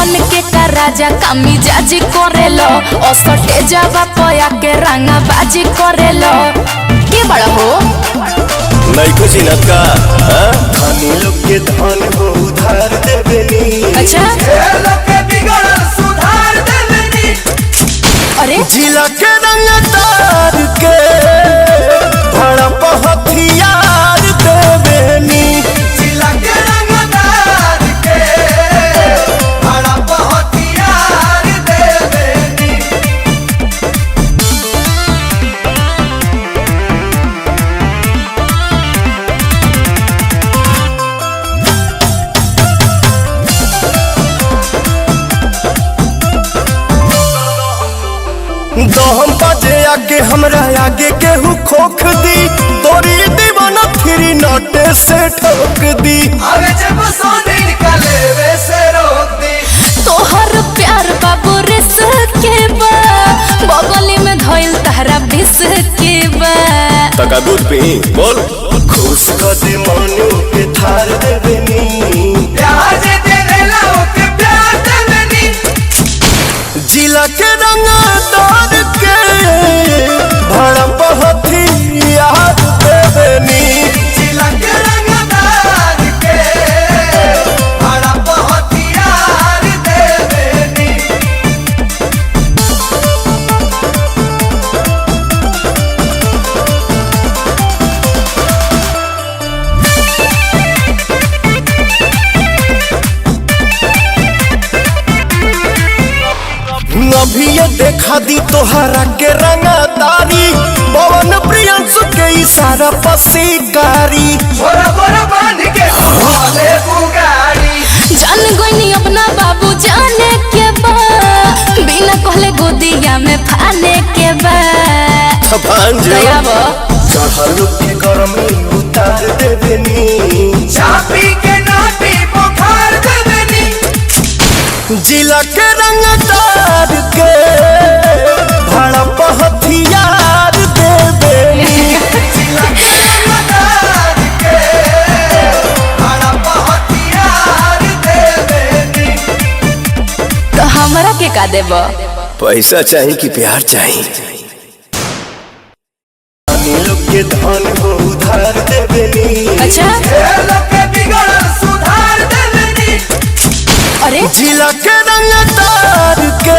बन के का राजा कामी जाजी करेलो असटे जावा पया के रंगा बाजी करेलो के बड़ा हो नहीं कुछ नत का धनी लोग के धन हो उधार देबेनी। अच्छा लोग के बिगड़ सुधार देबेनी। अरे जिला के रंगदार के भड़प हथियार देबेनी। जिला के रंगदार के भड़प हथियार देबेनी। दहम बाजे आगे हमरा आगे केहू खोख दी तोरी दीवाना फिरी नोटे से ठोक दी। अबे जब सोने निकले वे से रोक दी। तोहर प्यार बाबू रिस के बा बगली में धइल तहरा बिस के बा तका दूध पी बोल खुश कर दे मनु के थार देबेनी। प्यार जे देला ओके प्यार देबेनी। जिला के रंगदार के भड़प हथियार देबेनी। जिला के रंगदार के भड़प हथियार देबेनी। अभी ये देखा दी तोहरा के रंगदारी पवन प्रियंसु के इशारा पर शिकारी छोरा बोरा बांध के भाले बुगाड़ी। जान गोइनी अपना बाबू जाने के बा बिना कहले गोदिया में फाने के बा दया बा चढ़ल के गरमी उतार देबेनी। चापी के नाटी बुखार देबेनी। जिला के रंगदार के भड़प हथियार देबेनी। जिला के रंगदार के भड़प हथियार देबेनी। तो हमरा के का देबो पैसा चाहिए कि प्यार चाहिए। लोग के धन हो उधार देबेनी। अच्छा लोग के बिगड़ सुधार देबेनी। अरे जिला के रंगदार के